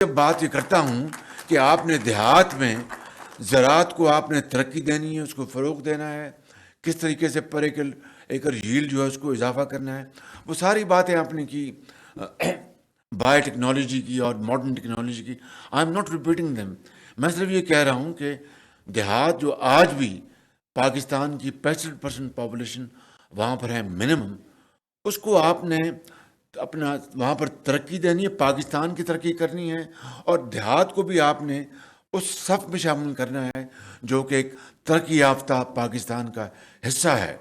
جب بات یہ کرتا ہوں کہ آپ نے دیہات میں زراعت کو آپ نے ترقی دینی ہے، اس کو فروغ دینا ہے، کس طریقے سے پر ایکر ییلڈ جو ہے اس کو اضافہ کرنا ہے، وہ ساری باتیں آپ نے کی، بایو ٹیکنالوجی کی اور ماڈرن ٹیکنالوجی کی. آئی ایم ناٹ ریپیٹنگ دیم. میں صرف یہ کہہ رہا ہوں کہ دیہات جو آج بھی پاکستان کی 65% پاپولیشن وہاں پر ہے منیمم، اس کو آپ نے اپنا وہاں پر ترقی دینی ہے، پاکستان کی ترقی کرنی ہے، اور دیہات کو بھی آپ نے اس صف میں شامل کرنا ہے جو کہ ایک ترقی یافتہ پاکستان کا حصہ ہے.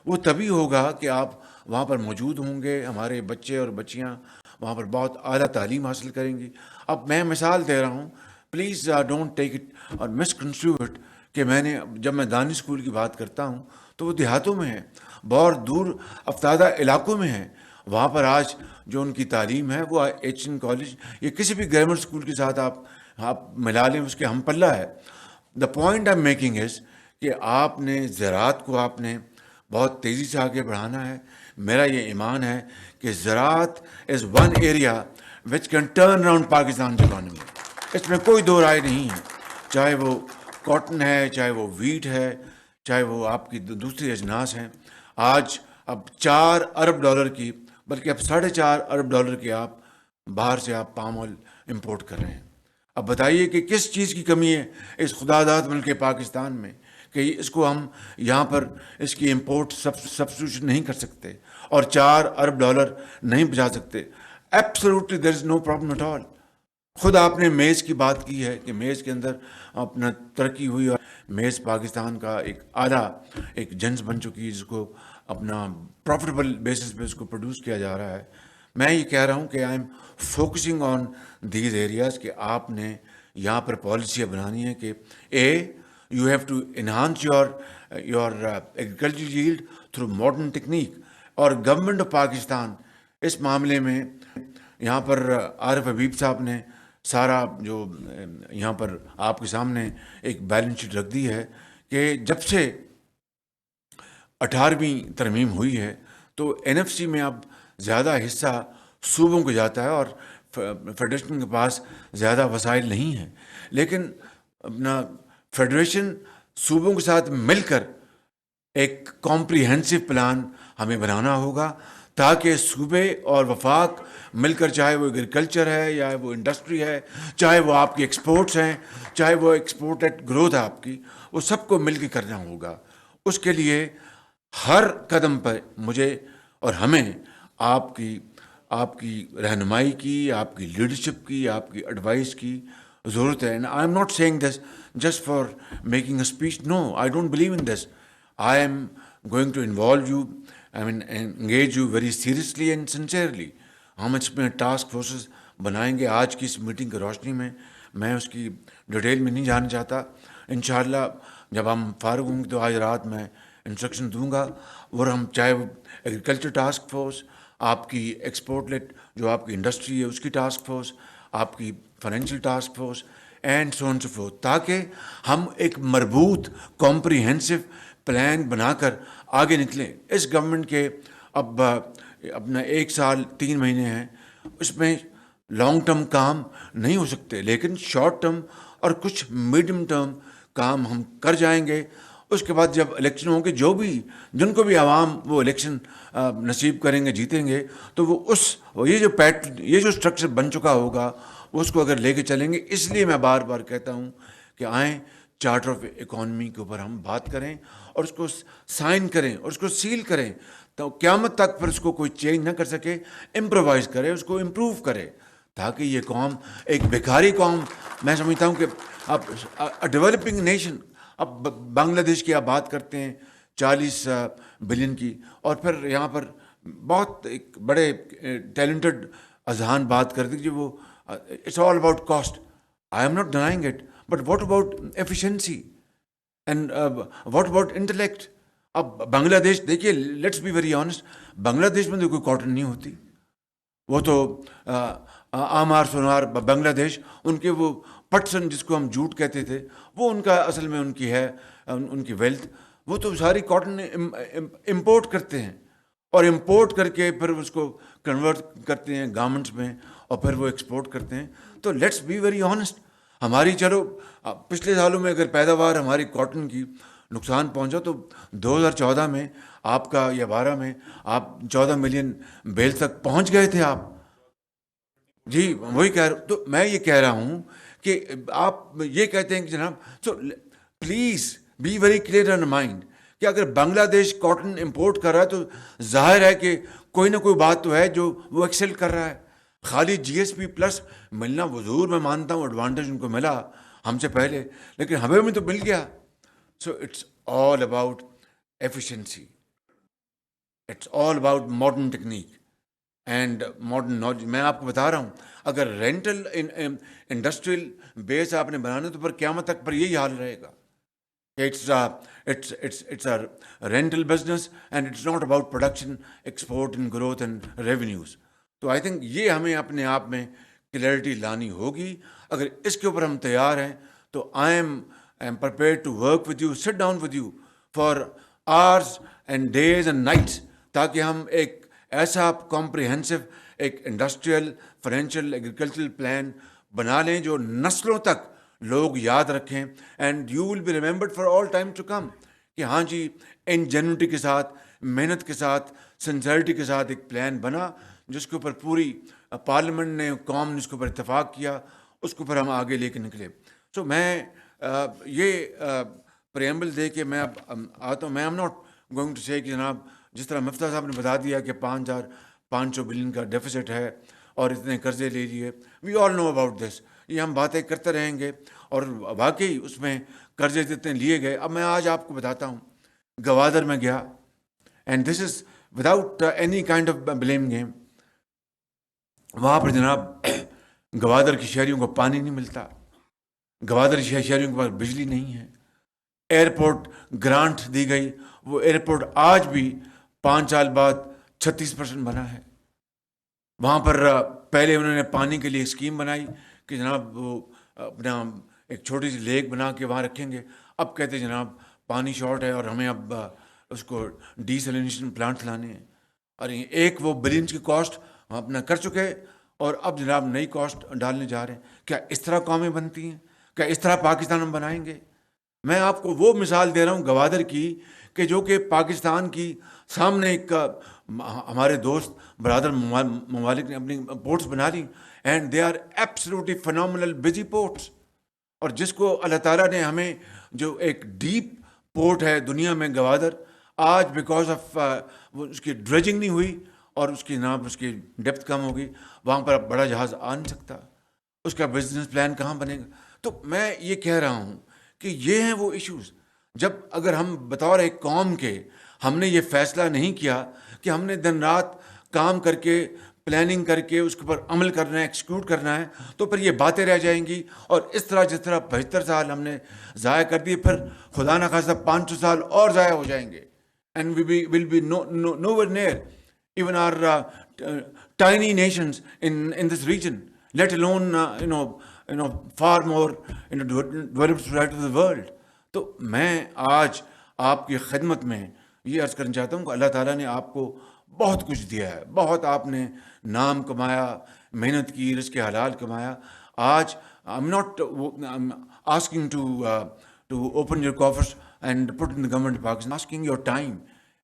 وہ تبھی ہوگا کہ آپ وہاں پر موجود ہوں گے، ہمارے بچے اور بچیاں وہاں پر بہت اعلیٰ تعلیم حاصل کریں گی. اب میں مثال دے رہا ہوں، پلیز ڈونٹ ٹیک اٹ اور مس کنسٹرو اٹ کہ جب میں دانی اسکول کی بات کرتا ہوں تو وہ دیہاتوں میں ہے، بہت دور افتادہ علاقوں میں ہے. وہاں پر آج جو ان کی تعلیم ہے وہ ایچ این کالج یا کسی بھی گرامر اسکول کے ساتھ آپ ملا لیں، اس کے ہم پلہ ہے. The point I am making is کہ آپ نے زراعت کو آپ نے بہت تیزی سے آگے بڑھانا ہے. میرا یہ ایمان ہے کہ زراعت از ون ایریا وچ can turn around Pakistan economy. اس میں کوئی دو رائے نہیں ہے، چاہے وہ کاٹن ہے، چاہے وہ ویٹ ہے، چاہے وہ آپ کی دوسری اجناس ہیں. آج اب $4 ارب کی، بلکہ اب $4.5 ارب کی آپ باہر سے آپ پام آئل امپورٹ کر رہے ہیں. اب بتائیے کہ کس چیز کی کمی ہے اس خدا داد ملک پاکستان میں کہ اس کو ہم یہاں پر اس کی امپورٹ سبسٹیوشن نہیں کر سکتے اور $4 ارب نہیں بچا سکتے. Absolutely there is no problem at all. خود آپ نے میز کی بات کی ہے کہ میز کے اندر اپنا ترقی ہوئی، اور میز پاکستان کا ایک اعلیٰ ایک جنس بن چکی ہے جس کو اپنا پروفٹیبل بیسس پہ اس کو پروڈیوس کیا جا رہا ہے. میں یہ کہہ رہا ہوں کہ I am focusing on these areas کہ آپ نے یہاں پر پالیسیاں بنانی ہے کہ you have to enhance your agriculture yield through modern technique. اور گورنمنٹ آف پاکستان اس معاملے میں یہاں پر عارف حبیب صاحب نے سارا جو یہاں پر آپ کے سامنے ایک بیلنس شیٹ رکھ دی ہے کہ جب سے 18ویں ترمیم ہوئی ہے تو این ایف سی میں اب زیادہ حصہ صوبوں کو جاتا ہے اور فیڈریشن کے پاس زیادہ وسائل نہیں ہیں. لیکن اپنا فیڈریشن صوبوں کے ساتھ مل کر ایک کمپریہنسو پلان ہمیں بنانا ہوگا تاکہ صوبے اور وفاق مل کر، چاہے وہ ایگریکلچر ہے یا وہ انڈسٹری ہے، چاہے وہ آپ کی ایکسپورٹس ہیں، چاہے وہ ایکسپورٹڈ گروتھ ہے آپ کی، وہ سب کو مل کے کرنا ہوگا. اس کے لیے ہر قدم پر مجھے اور ہمیں آپ کی رہنمائی کی، آپ کی لیڈرشپ کی، آپ کی ایڈوائس کی ضرورت ہے. And I am not saying this just for making a speech. No, I don't believe in this. I am going to involve you, engage you very seriously and sincerely. ہم اس میں task forces بنائیں گے. آج کی اس meeting کی روشنی میں اس کی ڈیٹیل میں نہیں جانا چاہتا. انشاءاللہ جب ہم فارغ ہوں گے تو آج رات میں انسٹرکشن دوں گا، اور ہم چاہے وہ ایگریکلچر ٹاسک فورس، آپ کی ایکسپورٹ لیٹ جو آپ کی انڈسٹری ہے اس کی ٹاسک فورس، آپ کی financial task force and so on so forth, تاکہ ہم ایک مربوط کمپریہنسو پلان بنا کر آگے نکلیں. اس گورنمنٹ کے اب اپنا 1 سال 3 مہینے ہیں، اس میں لانگ ٹرم کام نہیں ہو سکتے، لیکن شارٹ ٹرم اور کچھ میڈیم ٹرم کام ہم کر جائیں گے. اس کے بعد جب الیکشن ہوں گے، جن کو بھی عوام وہ الیکشن نصیب کریں گے، جیتیں گے، تو وہ یہ جو اسٹرکچر بن چکا ہوگا اس کو اگر لے کے چلیں گے. اس لیے میں بار بار کہتا ہوں کہ آئیں چارٹر آف اکانومی کے اوپر ہم بات کریں اور اس کو سائن کریں اور اس کو سیل کریں، تو قیامت تک پھر اس کو کوئی چینج نہ کر سکے. امپرووائز کرے، اس کو امپروو کرے، تاکہ یہ قوم ایک بیکاری قوم، میں سمجھتا ہوں کہ اب ڈیولپنگ نیشن، اب بنگلہ دیش کی آپ بات کرتے ہیں 40 بلین کی، اور پھر یہاں پر بہت ایک بڑے ٹیلنٹڈ اذہان بات کرتے کہ وہ it's all about cost. I am not denying it, but what about efficiency and what about intellect? اب بنگلہ دیش دیکھیے، let's be very honest, Bangladesh میں تو کوئی کاٹن نہیں ہوتی. وہ تو آمار سونار بنگلہ دیش، ان کے وہ پٹسن جس کو ہم جوٹ کہتے تھے، وہ ان کا اصل میں ان کی ہے، ان کی ویلتھ. وہ تو ساری کاٹن امپورٹ کرتے ہیں، اور امپورٹ کر کے پھر اس کو کنورٹ کرتے ہیں گارمنٹس میں، اور پھر وہ ایکسپورٹ کرتے ہیں. تو تو لیٹس بی ویری آنیسٹ. ہماری چلو پچھلے سالوں میں اگر پیداوار ہماری کاٹن کی نقصان پہنچا تو 2014 میں آپ کا یا 12 میں آپ 14 ملین بیل تک پہنچ گئے تھے آپ. جی وہی کہہ رہا. تو میں یہ کہہ رہا ہوں کہ آپ یہ کہتے ہیں کہ جناب so please be very clear in mind کہ اگر بنگلہ دیش کاٹن امپورٹ کر رہا ہے تو ظاہر ہے کہ کوئی نہ کوئی بات تو ہے جو وہ ایکسل کر رہا ہے. خالی جی ایس پی پلس ملنا وہ ضرور میں مانتا ہوں ایڈوانٹیج ان کو ملا ہم سے پہلے, لیکن ہمیں بھی تو مل گیا. So it's all about efficiency, it's all about modern technique and modern knowledge. میں آپ کو بتا رہا ہوں اگر رینٹل انڈسٹریل بیس آپ نے بنانا تو پر قیامت تک پر یہی حال رہے گا. It's a rental business and it's not about production, export and growth and revenues. تو آئی تھنک یہ ہمیں اپنے آپ میں کلیئرٹی لانی ہوگی. اگر اس کے اوپر ہم تیار ہیں تو I am prepared to work with you, sit down with you for hours and days and nights, تاکہ ہم ایک ایسا کمپریہنسو ایک انڈسٹریل فائنینشیل ایگریکلچرل پلان بنا لیں جو نسلوں تک لوگ یاد رکھیں. And you will be remembered for all time to come کہ ہاں جی انجینوٹی کے ساتھ, محنت کے ساتھ, سنسیئرٹی کے ساتھ ایک پلان بنا جس کے اوپر پوری پارلیمنٹ نے, قوم نے اس کے اوپر اتفاق کیا, اس کے اوپر ہم آگے لے کے نکلے. سو میں یہ پریمبل دے کے میں اب آتا ہوں. میں ایم ناٹ گوئنگ ٹو سے کہ جناب جس طرح مفتیٰ صاحب نے بتا دیا کہ 5,500 بلین کا ڈیفیسٹ ہے اور اتنے قرضے لے لیے. وی آل نو اباؤٹ دس. یہ ہم باتیں کرتے رہیں گے اور واقعی اس میں قرضے جتنے لیے گئے. اب میں آج آپ کو بتاتا ہوں, گوادر میں گیا and this is without any kind of blame game. وہاں پر جناب گوادر کی شہریوں کو پانی نہیں ملتا, گوادر کی شہریوں کے پاس بجلی نہیں ہے. ایئرپورٹ گرانٹ دی گئی, وہ ایئرپورٹ آج بھی 5 سال بعد 36% بنا ہے. وہاں پر پہلے انہوں نے پانی کے لیے اسکیم بنائی کہ جناب وہ اپنا ایک چھوٹی سی لیک بنا کے وہاں رکھیں گے. اب کہتے جناب پانی شارٹ ہے اور ہمیں اب اس کو ڈی سیلینیشن پلانٹ لانے ہیں. اور ایک وہ بلینس کی کاسٹ ہم اپنا کر چکے اور اب جناب نئی کاسٹ ڈالنے جا رہے ہیں. کیا اس طرح قومیں بنتی ہیں؟ کیا اس طرح پاکستان ہم بنائیں گے؟ میں آپ کو وہ مثال دے رہا ہوں گوادر کی کہ جو کہ پاکستان کی سامنے ایک ہمارے دوست برادر ممالک نے اپنی پورٹس بنا لی and they are absolutely phenomenal busy ports. اور جس کو اللہ تعالیٰ نے ہمیں جو ایک ڈیپ پورٹ ہے دنیا میں گوادر, آج بیکاز آف اس کی ڈریجنگ نہیں ہوئی اور اس کی جناب اس کی ڈیپتھ کم ہوگی, وہاں پر بڑا جہاز آ نہیں سکتا. اس کا بزنس پلان کہاں بنے گا؟ تو میں یہ کہہ رہا ہوں کہ یہ ہیں وہ ایشوز. جب اگر ہم بطور ایک قوم کے ہم نے یہ فیصلہ نہیں کیا کہ ہم نے دن رات کام کر کے پلاننگ کر کے اس کے اوپر عمل کرنا ہے, ایکسیکیوٹ کرنا ہے, تو پھر یہ باتیں رہ جائیں گی. اور اس طرح جس طرح 75 سال ہم نے ضائع کر دیے, پھر خدا نہ خواستہ 500 سال اور ضائع ہو جائیں گے. And we will be nowhere near even our tiny nations in this region, let alone far more developed society of the world. تو میں آج آپ کی خدمت میں یہ عرض کرنا چاہتا ہوں کہ اللہ تعالیٰ نے آپ کو بہت کچھ دیا ہے, بہت آپ نے نام کمایا, محنت کی, رزق حلال کمایا. آج I'm not asking to open your coffers and put in the government of Pakistan, asking your time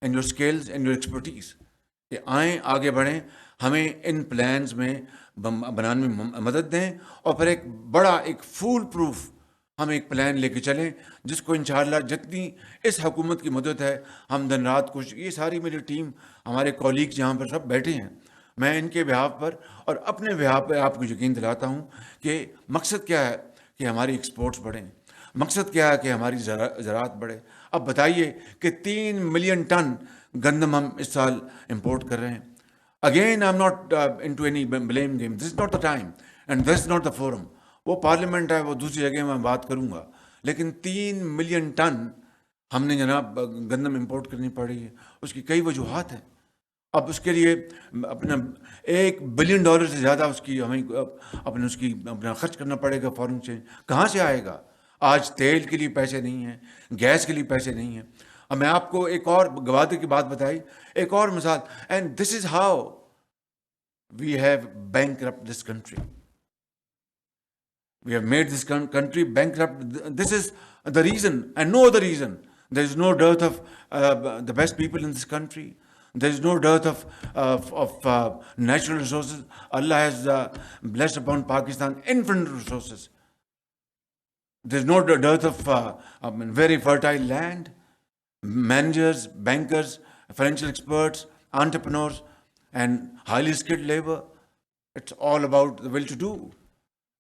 and your skills and your expertise کہ آئیں آگے بڑھیں, ہمیں ان پلانز میں بنانے میں مدد دیں اور پھر ایک بڑا ایک فول پروف ہم ایک پلان لے کے چلیں جس کو انشاءاللہ جتنی اس حکومت کی مدد ہے ہم دن رات کچھ, یہ ساری میری ٹیم ہمارے کولیگ جہاں پر سب بیٹھے ہیں, میں ان کے بہاف پر اور اپنے بہاف پہ آپ کو یقین دلاتا ہوں کہ مقصد کیا ہے کہ ہماری ایکسپورٹس بڑھیں, مقصد کیا ہے کہ ہماری زراعت بڑھے. اب بتائیے کہ 3 ملین ٹن گندم ہم اس سال امپورٹ کر رہے ہیں. Again, I'm not into any blame game. This is not the time and this is not the forum. وہ پارلیمنٹ ہے, وہ دوسری جگہ میں بات کروں گا, لیکن 3 ملین ٹن ہم نے جناب گندم امپورٹ کرنی پڑی ہے. اس کی کئی وجوہات ہیں. اب اس کے لیے اپنا $1 بلین سے زیادہ اس کی ہمیں اپنا خرچ کرنا پڑے گا. فارن ایکسچینج کہاں سے آئے گا؟ آج تیل کے لیے پیسے نہیں ہیں, گیس کے لیے پیسے نہیں ہیں. اب میں آپ کو ایک اور گوادر کی بات بتائی, ایک اور مثال, and this is how we have bankrupt this country. We have made this country bankrupt. This is the reason, and no other reason. There is no dearth of the best people in this country. There is no dearth of natural resources. Allah has blessed upon Pakistan infinite resources. There is no dearth of very fertile land, managers, bankers, financial experts, entrepreneurs, and highly skilled labor. It's all about the will to do.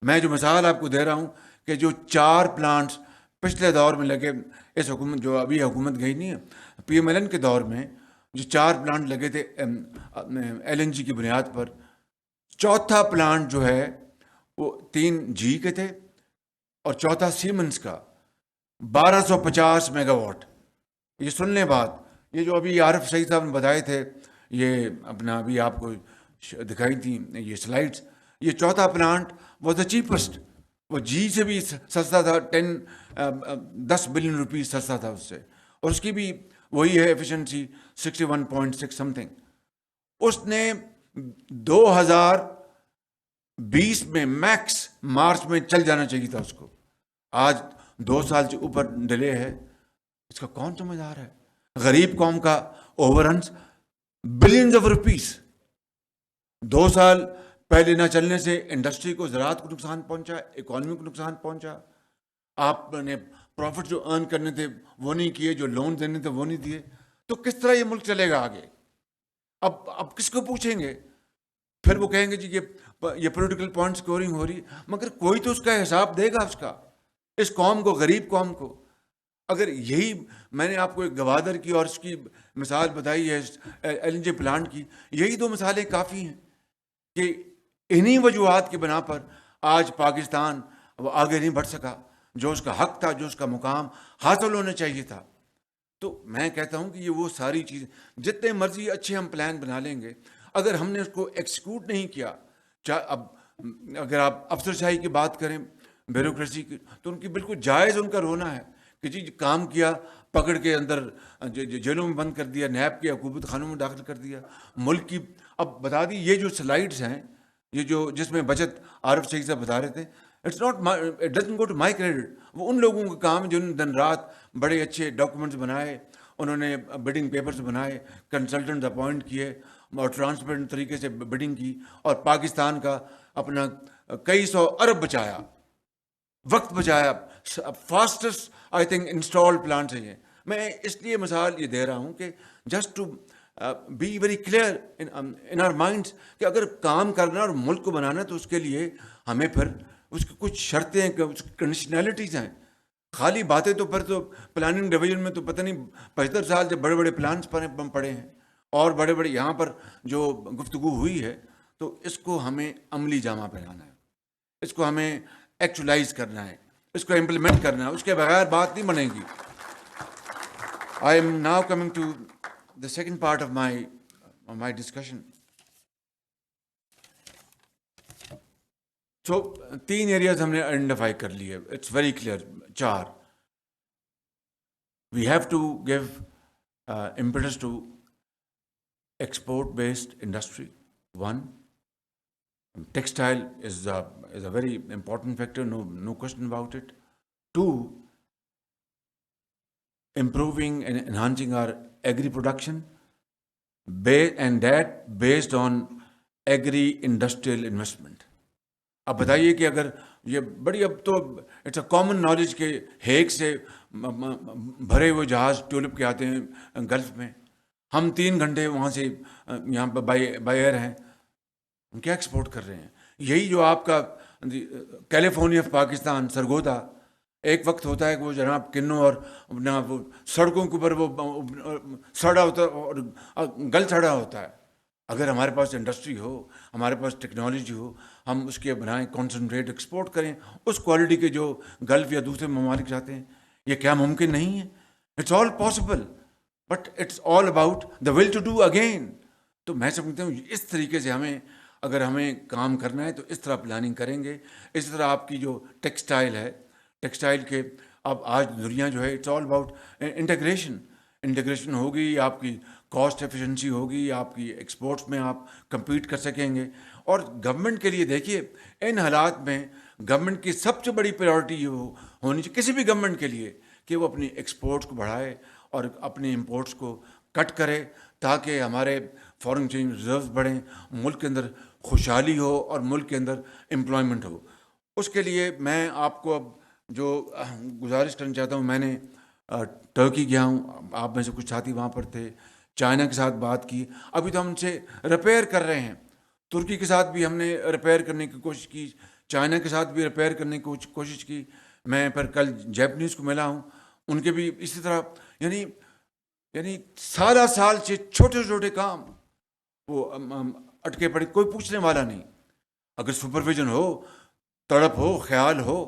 میں جو مثال آپ کو دے رہا ہوں کہ جو 4 plants پچھلے دور میں لگے، اس حکومت جو ابھی حکومت گئی نہیں ہے، پی ایم ایل این کے دور میں جو 4 پلانٹ لگے تھے ایل این جی کی بنیاد پر، چوتھا پلانٹ جو ہے وہ 3 جی کے تھے اور چوتھا سیمنس کا 1250 میگا واٹ. یہ سن لیں بات، یہ جو ابھی عارف سعید صاحب نے بتائے تھے، یہ اپنا ابھی آپ کو دکھائی تھیں یہ سلائڈس، یہ چوتھا پلانٹ واز دا چیپسٹ. وہ جی سے بھی سستا تھا، 10 بلین روپیز سستا تھا اس سے، اور اس کی بھی وہی ہے ایفیشنسی 61.6 سم تھنگ. اس نے 2020 میں میکس مارچ میں چل جانا چاہیے تھا اس کو. آج 2 سال سے اوپر ڈیلے ہے. اس کا کون ذمہ دار ہے؟ غریب قوم کا over runs billions of rupees. 2 سال پہلے نہ چلنے سے انڈسٹری کو، زراعت کو نقصان پہنچا، اکانومی کو نقصان پہنچا. آپ نے پروفٹ جو ارن کرنے تھے وہ نہیں کیے، جو لون دینے تھے وہ نہیں دیے. تو کس طرح یہ ملک چلے گا آگے؟ اب کس کو پوچھیں گے؟ پھر وہ کہیں گے جی یہ پولیٹیکل پوائنٹ اسکورنگ ہو رہی، مگر کوئی تو اس کا حساب دے گا، اس قوم کو، غریب قوم کو. اگر یہی میں نے آپ کو ایک گوادر کی اور اس کی مثال بتائی ہے ایل این جی پلانٹ کی، یہی 2 مثالیں کافی ہیں کہ انہی وجوہات کی بنا پر آج پاکستان وہ آگے نہیں بڑھ سکا، جو اس کا حق تھا، جو اس کا مقام حاصل ہونا چاہیے تھا. تو میں کہتا ہوں کہ یہ وہ ساری چیزیں، جتنے مرضی اچھے ہم پلان بنا لیں گے، اگر ہم نے اس کو ایکسیکیوٹ نہیں کیا، اب اگر آپ افسر شاہی کی بات کریں، بیوروکریسی کی، تو ان کی بالکل جائز ان کا رونا ہے کہ جی کام کیا، پکڑ کے اندر جیلوں میں بند کر دیا، نیب کے حکومت خانوں میں داخل کر دیا، ملک کی. اب بتا دی یہ جو سلائڈس ہیں، یہ جو جس میں بچت عارف صحیح سے بتا رہے تھے، it doesn't go to my credit. وہ ان لوگوں کا کام ہے جنہوں نے دن رات بڑے اچھے ڈاکومنٹس بنائے، انہوں نے بڈنگ پیپرز بنائے، کنسلٹنٹ اپوائنٹ کیے اور ٹرانسپیرنٹ طریقے سے بڈنگ کی، اور پاکستان کا اپنا کئی 100 ارب بچایا، وقت بچایا. Fastest I think install plants ہیں یہ. میں اس لیے مثال یہ دے رہا ہوں کہ just to be very clear in our minds کہ اگر کام کرنا اور ملک کو بنانا تو اس کے لیے ہمیں پھر اس کی کچھ شرطیں، اس کی کنڈیشنلٹیز ہیں. خالی باتیں تو پھر تو پلاننگ ڈویژن میں تو پتہ نہیں 75 سال سے بڑے بڑے پلانس پڑے ہیں اور بڑے بڑے یہاں پر جو گفتگو ہوئی ہے، تو اس کو ہمیں عملی جامہ پہنانا ہے، اس کو ہمیں ایکچولائز کرنا ہے، اس کو امپلیمنٹ کرنا ہے. اس کے بغیر بات نہیں بنے گی. I am now coming to the second part of my discussion. So 3 areas ہم نے آئیڈینٹیفائی کر لیے. It's very clear. 4. We have to give impetus to export-based industry. 1. Textile is a very important factor, no question about it. 2. Improving and enhancing our agri-production, and that based on agri-industrial investment. اب بتائیے کہ اگر یہ بڑی، اب تو it's a common knowledge کہ Hague سے بھرے ہوئے جہاز ٹیولپ کے آتے ہیں گلف میں، ہم 3 گھنٹے وہاں سے یہاں پہ بائی ایئر ہیں، ہم کیا ایکسپورٹ کر رہے ہیں؟ یہی جو آپ کا کیلیفورنیا آف پاکستان، سرگودا، ایک وقت ہوتا ہے کہ وہ جناب کنوں اور اپنا وہ سڑکوں کے اوپر وہ سڑا ہوتا اور گل سڑا ہوتا ہے. اگر ہمارے پاس انڈسٹری ہو، ہمارے پاس ٹیکنالوجی ہو، ہم اس کے بنائیں، کانسنٹریٹ ایکسپورٹ کریں اس کوالٹی کے جو گلف یا دوسرے ممالک چاہتے ہیں. یہ کیا ممکن نہیں ہے؟ It's all possible, but it's all about the will to do again. تو میں سمجھتا ہوں اس طریقے سے اگر ہمیں کام کرنا ہے تو اس طرح پلاننگ کریں گے. اس طرح آپ کی جو ٹیکسٹائل کے اب آج دنیا جو ہے اٹس آل اباؤٹ انٹیگریشن ہوگی، آپ کی کاسٹ ایفیشنسی ہوگی، آپ کی ایکسپورٹس میں آپ کمپیٹ کر سکیں گے. اور گورنمنٹ کے لیے دیکھیے ان حالات میں گورنمنٹ کی سب سے بڑی پریورٹی یہ ہونی چاہیے کسی بھی گورنمنٹ کے لیے کہ وہ اپنی ایکسپورٹس کو بڑھائے اور اپنے امپورٹس کو کٹ کرے تاکہ ہمارے فارن ایکسچینج ریزروز بڑھیں, ملک کے اندر خوشحالی ہو اور ملک کے اندر امپلائمنٹ ہو. اس کے لیے میں آپ کو اب جو گزارش کرنا چاہتا ہوں, میں نے ٹرکی گیا ہوں, آپ میں سے کچھ ساتھی وہاں پر تھے, چائنا کے ساتھ بات کی, ابھی تو ہم ان سے ریپیئر کر رہے ہیں. ترکی کے ساتھ بھی ہم نے ریپیئر کرنے کی کوشش کی, چائنا کے ساتھ بھی ریپیئر کرنے کی کوشش کی. میں پھر کل جیپنیز کو ملا ہوں, ان کے بھی اسی طرح, یعنی سال سے چھوٹے چھوٹے کام وہ اٹکے پڑے, کوئی پوچھنے والا نہیں. اگر سپرویژن ہو, تڑپ ہو, خیال ہو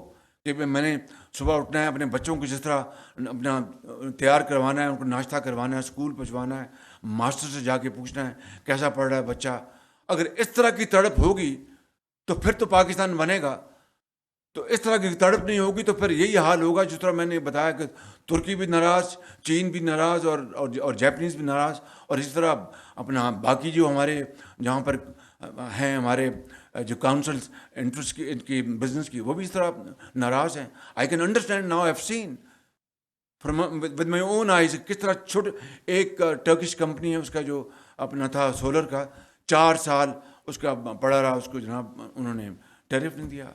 کہ میں نے صبح اٹھنا ہے, اپنے بچوں کو جس طرح اپنا تیار کروانا ہے, ان کو ناشتہ کروانا ہے, اسکول پہنچوانا ہے, ماسٹر سے جا کے پوچھنا ہے کیسا پڑھ رہا ہے بچہ, اگر اس طرح کی تڑپ ہوگی تو پھر تو پاکستان بنے گا. تو اس طرح کی تڑپ نہیں ہوگی تو پھر یہی حال ہوگا جس طرح میں نے بتایا کہ ترکی بھی ناراض, چین بھی ناراض اور جیپنیز بھی ناراض, اور اسی طرح اپنا باقی جو ہمارے جہاں پر ہیں ہمارے جو کاؤنسلس انٹرسٹ کی ان کی بزنس کی, وہ بھی اس طرح ناراض ہیں. I can understand now, I have seen with my own eyes کس طرح چھوٹے ایک ٹرکش کمپنی ہے, اس کا جو اپنا تھا سولر کا, 4 سال اس کا پڑا رہا, اس کو جناب انہوں نے ٹیرف نہیں دیا.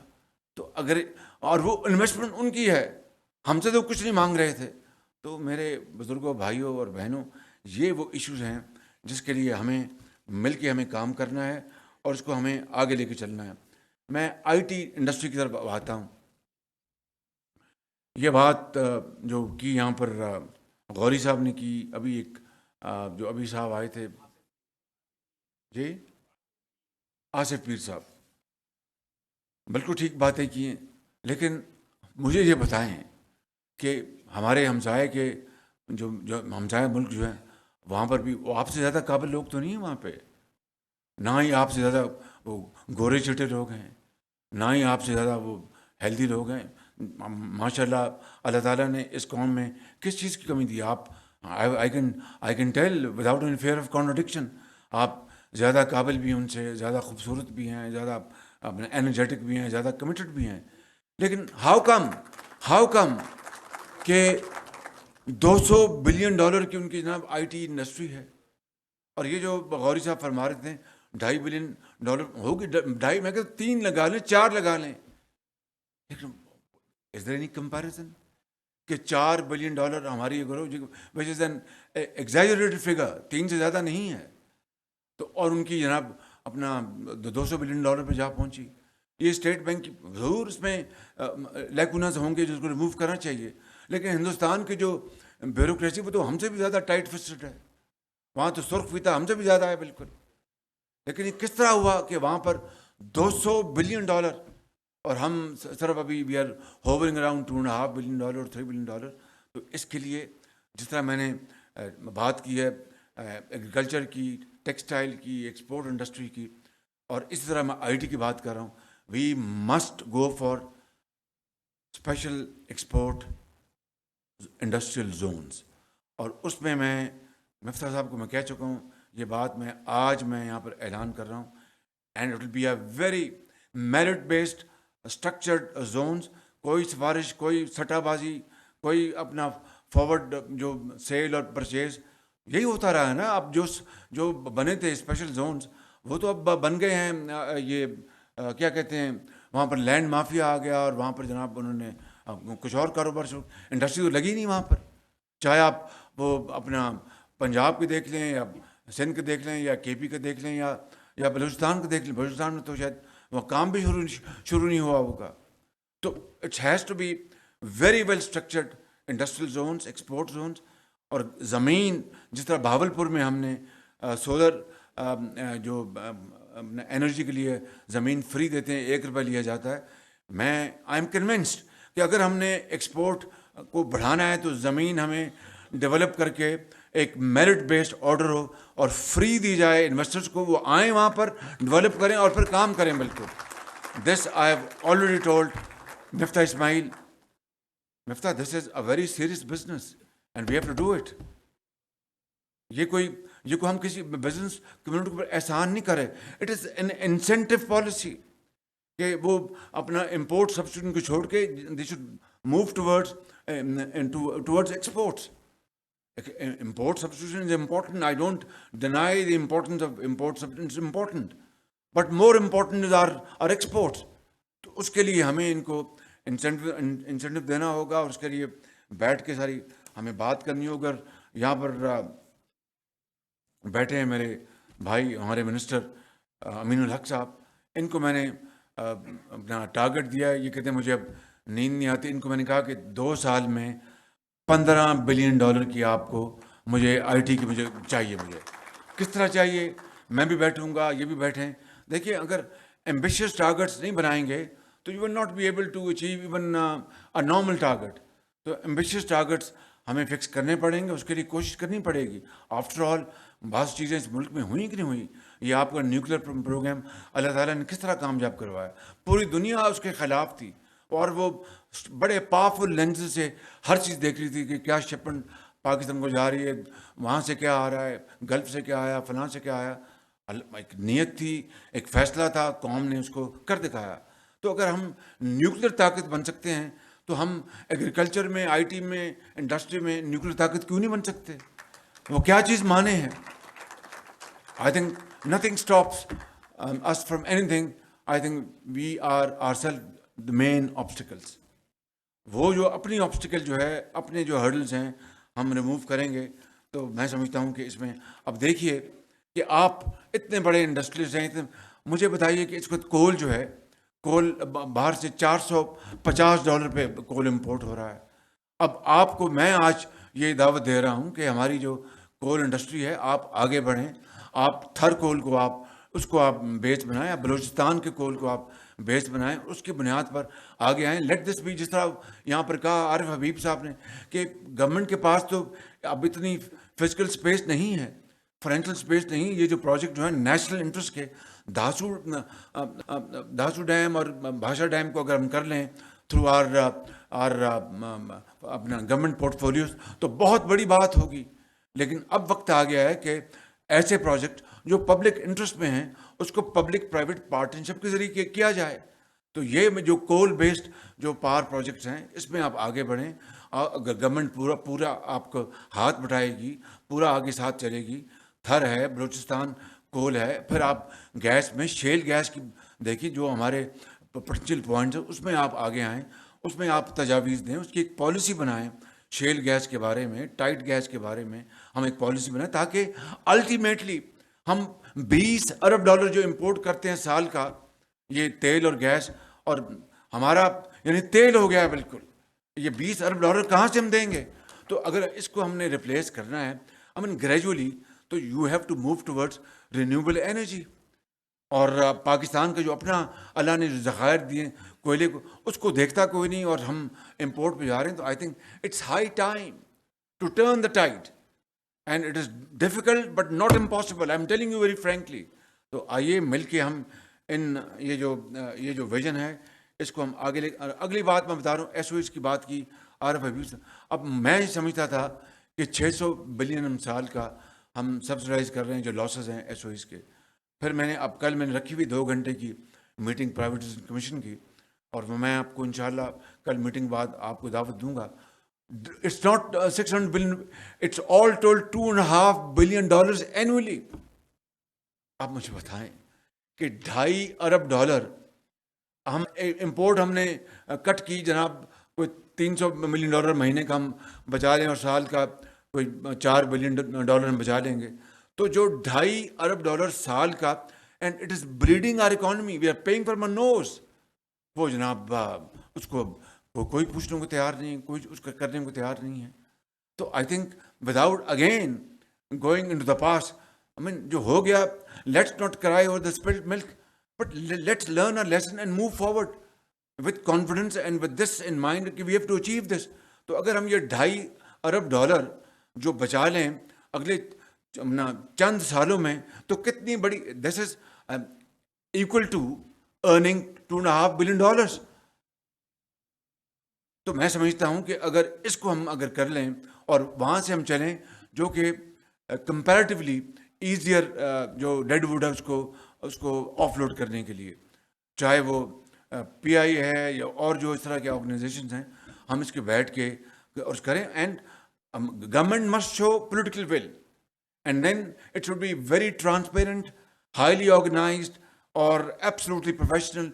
تو اگر اور وہ انویسٹمنٹ ان کی ہے, ہم سے تو کچھ نہیں مانگ رہے تھے. تو میرے بزرگوں, بھائیوں اور بہنوں, یہ وہ ایشوز ہیں جس کے لیے ہمیں مل کے ہمیں کام کرنا ہے اور اس کو ہمیں آگے لے کے چلنا ہے. میں آئی ٹی انڈسٹری کی طرف آتا ہوں. یہ بات جو کی یہاں پر غوری صاحب نے کی, ابھی ایک جو ابھی صاحب آئے تھے, جی آصف پیر صاحب, بالکل ٹھیک باتیں کی ہیں, لیکن مجھے یہ بتائیں کہ ہمارے ہمسائے کے جو ہمسائے ملک جو ہیں وہاں پر بھی وہ آپ سے زیادہ قابل لوگ تو نہیں ہیں وہاں پہ, نہ ہی آپ سے زیادہ وہ گورے چٹے لوگ ہیں, نہ ہی آپ سے زیادہ وہ ہیلدی لوگ ہیں. ماشاء اللہ اللہ تعالیٰ نے اس قوم میں کس چیز کی کمی دی؟ آپ I can tell without any fear of contradiction, آپ زیادہ قابل بھی ہیں ان سے, زیادہ خوبصورت بھی ہیں, زیادہ اپنے انرجیٹک بھی ہیں, زیادہ کمیٹڈ بھی ہیں. لیکن ہاؤ کم کہ $200 بلین کی ان کی جناب آئی ٹی انڈسٹری ہے, اور یہ جو غوری صاحب فرما رہے تھے $2.5 بلین ہوگی, 2.5 میں کہ 3 لگا لیں, 4 لگا لیں, لیکن از دیر اینی کمپیریزن کہ $4 بلین ہماری وچ از این ایگزیجریٹڈ فگر, 3 سے زیادہ نہیں ہے. تو اور ان کی جناب اپنا $200 بلین پہ جا پہنچی. یہ اسٹیٹ بینک کی ضرور اس میں لیکوناز ہوں گے جس کو ریموو کرنا چاہیے, لیکن ہندوستان کی جو بیوروکریسی وہ تو ہم سے بھی زیادہ ٹائٹ فسٹڈ ہے. وہاں تو سرخ فیتا ہم سے بھی زیادہ ہے بالکل. لیکن یہ کس طرح ہوا کہ وہاں پر $200 بلین اور ہم صرف ابھی we are hovering around $2.5 billion اور $3 بلین. تو اس کے لیے جس طرح میں نے بات کی ہے ایگریکلچر کی, ٹیکسٹائل کی, ایکسپورٹ انڈسٹری کی, اور اسی طرح میں آئی ٹی کی بات کر رہا ہوں, we must go for special export industrial zones. اور اس میں مفتاح صاحب کو میں کہہ چکا ہوں, یہ بات آج میں یہاں پر اعلان کر رہا ہوں, and it will be a very merit based structured zones. کوئی سفارش, کوئی سٹا بازی, کوئی اپنا فارورڈ جو سیل اور پرچیز, یہی ہوتا رہا ہے نا. اب جو بنے تھے اسپیشل زونز وہ تو اب بن گئے ہیں, یہ کیا کہتے ہیں, وہاں پر لینڈ مافیا آ گیا, اور وہاں پر جناب انہوں نے کچھ اور کاروبار انڈسٹری تو لگی نہیں وہاں پر. چاہے آپ وہ اپنا پنجاب کے دیکھ لیں, یا سندھ کے دیکھ لیں, یا کے پی کے دیکھ لیں, یا بلوچستان کے دیکھ لیں. بلوچستان میں تو شاید وہ کام بھی شروع نہیں ہوا ہوگا. تو it has to be very well structured industrial zones, export zones. اور زمین جس طرح بہاولپور میں ہم نے سولر جو انرجی کے لیے زمین فری دیتے ہیں, $1 لیا جاتا ہے. میں آئی ایم کنونسڈ کہ اگر ہم نے ایکسپورٹ کو بڑھانا ہے تو زمین ہمیں ڈیولپ کر کے ایک میرٹ بیسڈ آرڈر ہو اور فری دی جائے انویسٹرز کو, وہ آئیں وہاں پر ڈیولپ کریں اور پھر کام کریں. بالکل this I have already told Miftah Ismail, Miftah this is a very serious business and we have to do it. یہ کوئی ہم کسی بزنس کمیونٹی پر احسان نہیں کرے. It is an incentive policy کہ وہ اپنا امپورٹ سبسٹیٹیوشن کو چھوڑ کے they should move towards exports. Import substitution is important. I don't deny the importance of import substitution. It's important. But more important is our exports. تو اس کے لیے ہمیں ان کو انسینٹیو دینا ہوگا, اور اس کے لیے بیٹھ کے ساری ہمیں بات کرنی ہوگی. اور یہاں پر بیٹھے ہیں میرے بھائی ہمارے منسٹر امین الحق صاحب, ان کو میں نے اپنا ٹارگٹ دیا ہے. یہ کہتے ہیں مجھے اب نیند نہیں آتی. ان کو میں نے کہا کہ 2 سال میں $15 بلین کی آپ کو مجھے آئی ٹی کی مجھے چاہیے. مجھے کس طرح چاہیے؟ میں بھی بیٹھوں گا, یہ بھی بیٹھیں. دیکھیے, اگر ایمبیشیس ٹارگٹس نہیں بنائیں گے تو you will not be able to achieve even a normal target. تو ایمبیشیس ٹارگٹس ہمیں فکس کرنے پڑیں گے, اس کے لیے کوشش کرنی پڑے گی. آفٹر آل بعض چیزیں اس ملک میں ہوئیں کہ نہیں ہوئیں. یہ آپ کا نیوکلیر پروگرام اللہ تعالیٰ نے کس طرح کامیاب کروایا. پوری دنیا اس کے خلاف تھی, اور وہ بڑے پاورفل لینس سے ہر چیز دیکھ رہی تھی کہ کیا شپمنٹ پاکستان کو جا رہی ہے, وہاں سے کیا آ رہا ہے, گلف سے کیا آیا, فلاں سے کیا آیا. ایک نیت تھی, ایک فیصلہ تھا, قوم نے اس کو کر دکھایا. تو اگر ہم نیوکلیر طاقت بن سکتے ہیں تو ہم ایگریکلچر میں, آئی ٹی میں, انڈسٹری میں نیوکلیر طاقت کیوں نہیں بن سکتے؟ وہ کیا چیز مانے ہیں؟ I think nothing stops us from anything. I think we are ourselves the main obstacles. وہ جو اپنی آبسٹیکل جو ہے, اپنے جو ہرڈلز ہیں, ہم ریموو کریں گے تو میں سمجھتا ہوں کہ اس میں اب دیکھیے کہ آپ اتنے بڑے انڈسٹریز ہیں, مجھے بتائیے کہ اس وقت کول جو ہے, کول باہر سے $450 پہ کول امپورٹ ہو رہا ہے. اب آپ کو میں آج یہ دعوت دے رہا ہوں کہ ہماری جو کول انڈسٹری ہے, آپ آگے بڑھیں. آپ تھر کول کو اس کو آپ بیس بنائیں, آپ بلوچستان کے کول کو آپ بیس بنائیں, اس کی بنیاد پر آگے آئیں. لیٹ دس بھی, جس طرح یہاں پر کہا عارف حبیب صاحب نے کہ گورنمنٹ کے پاس تو اب اتنی فزیکل اسپیس نہیں ہے, فائنینشیل اسپیس نہیں. یہ جو پروجیکٹ جو ہے نیشنل انٹرسٹ کے, دھاسو ڈیم اور بھاشا ڈیم کو اگر ہم کر لیں تھرو آر اپنا گورنمنٹ پورٹ فولیوز تو بہت بڑی بات ہوگی. لیکن اب وقت آ گیا ہے کہ ایسے پروجیکٹ جو پبلک انٹرسٹ میں ہیں اس کو پبلک پرائیویٹ پارٹنرشپ کے ذریعے کیا جائے. تو یہ جو کول بیسڈ جو پاور پروجیکٹس ہیں اس میں آپ آگے بڑھیں. اگر گورنمنٹ پورا آپ کو ہاتھ بٹھائے گی, پورا آگے ساتھ چلے گی. تھر ہے, بلوچستان کول ہے, پھر آپ گیس میں شیل گیس کی دیکھیے جو ہمارے پوٹینشیل پوائنٹس ہیں اس میں آپ آگے آئیں, اس میں آپ تجاویز دیں, اس کی ایک پالیسی بنائیں. شیل گیس کے بارے میں, ٹائٹ گیس کے بارے میں ہم ایک پالیسی بنائیں تاکہ الٹیمیٹلی ہم $20 ارب جو امپورٹ کرتے ہیں سال کا, یہ تیل اور گیس, اور ہمارا یعنی تیل ہو گیا ہے بالکل, یہ $20 ارب کہاں سے ہم دیں گے؟ تو اگر اس کو ہم نے ریپلیس کرنا ہے گریجولی, تو you have to move towards renewable energy. اور پاکستان کا جو اپنا اللہ نے جو ذخائر دیے کوئلے کو, اس کو دیکھتا کوئی نہیں, اور ہم امپورٹ پہ جا رہے ہیں. تو I think it's high time to turn the tide, and it is difficult but not impossible, I am telling you very frankly. تو آئیے مل کے ہم یہ جو ویژن ہے اس کو ہم آگے لے. اگلی بات میں بتا رہا ہوں, ایس او ایس کی بات کی عارف حبیب سے. اب میں سمجھتا تھا کہ $600 بلین سال کا ہم سبسڈائز کر رہے ہیں جو لاسز ہیں ایس او ایس کے. پھر میں نے کل میں نے رکھی ہوئی 2 گھنٹے کی میٹنگ پرائیویٹائزیشن کمیشن کی, اور میں آپ کو انشاءاللہ کل میٹنگ بعد آپ کو دعوت دوں گا. It's not $600 billion, it's all told $2.5 billion annually. آپ مجھے بتائیں کہ $2.5 ارب ہم امپورٹ ہم نے کٹ کی جناب, کوئی $300 ملین مہینے کا ہم بچا لیں, اور سال کا کوئی $4 بلین ہم بچا لیں گے. تو جو $2.5 ارب سال کا, and it is bleeding our economy, we are paying for my nose. وہ جناب اس کو کوئی پوچھنے کو تیار نہیں, کوئی اس کا کرنے کو تیار نہیں ہے. تو I think without again going into the دا پاسٹ, جو ہو گیا, let's not cry over the spilled milk, but let's learn a lesson and move forward with confidence and with this in mind کہ we have to achieve this. تو اگر ہم یہ $2.5 ارب جو بچا لیں اگلے چند سالوں میں, تو کتنی بڑی, this is equal to earning $2.5 billion. تو میں سمجھتا ہوں کہ اگر اس کو ہم اگر کر لیں اور وہاں سے ہم چلیں, جو کہ کمپیریٹیولی ایزیئر جو ڈیڈ ووڈ ہے اس کو آف لوڈ کرنے کے لیے, چاہے وہ پی آئی ہے یا اور جو اس طرح کے آرگنائزیشنز ہیں, ہم اس کے بیٹھ کے اور کریں. And government must show political will, and then it should be very transparent, highly organised اور ایبسلوٹلی پروفیشنل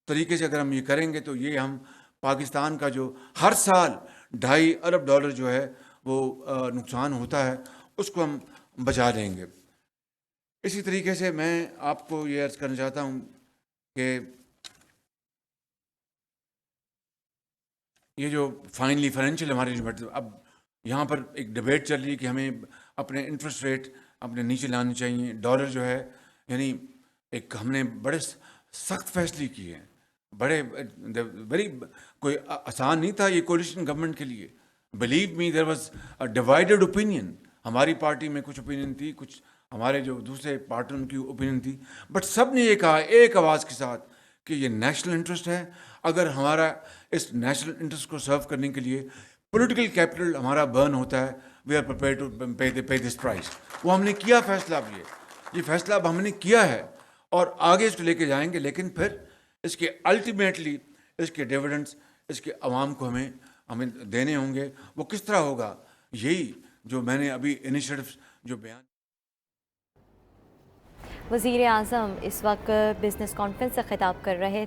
طریقے سے. اگر ہم یہ کریں گے تو یہ ہم پاکستان کا جو ہر سال $2.5 ارب جو ہے وہ نقصان ہوتا ہے, اس کو ہم بچا لیں گے. اسی طریقے سے میں آپ کو یہ عرض کرنا چاہتا ہوں کہ یہ جو فائنلی فائنینشیل ہماری جو اب یہاں پر ایک ڈبیٹ چل رہی ہے کہ ہمیں اپنے انٹرسٹ ریٹ اپنے نیچے لانے چاہیے. ڈالر جو ہے یعنی ایک ہم نے بڑے سخت فیصلے کیے ہیں, بڑے ویری کوئی آسان نہیں تھا یہ کولیشن گورنمنٹ کے لیے. Believe me there was divided opinion. ہماری پارٹی میں کچھ اوپینین تھی, کچھ ہمارے جو دوسرے پارٹنر کی اوپینین تھی, بٹ سب نے یہ کہا ایک آواز کے ساتھ کہ یہ نیشنل انٹرسٹ ہے. اگر ہمارا اس نیشنل انٹرسٹ کو سرو کرنے کے لیے پولیٹیکل کیپٹل ہمارا برن ہوتا ہے, we are prepare to pay this price. وہ ہم نے کیا فیصلہ. اب یہ فیصلہ اب ہم نے کیا ہے اور آگے اس کو لے کے جائیں گے. لیکن پھر اس کے الٹیمیٹلی اس کے ڈیویڈنڈس اس کے عوام کو ہمیں دینے ہوں گے. وہ کس طرح ہوگا, یہی جو میں نے ابھی انیشیٹوز جو بیان. وزیر اعظم اس وقت بزنس کانفرنس سے خطاب کر رہے تھے.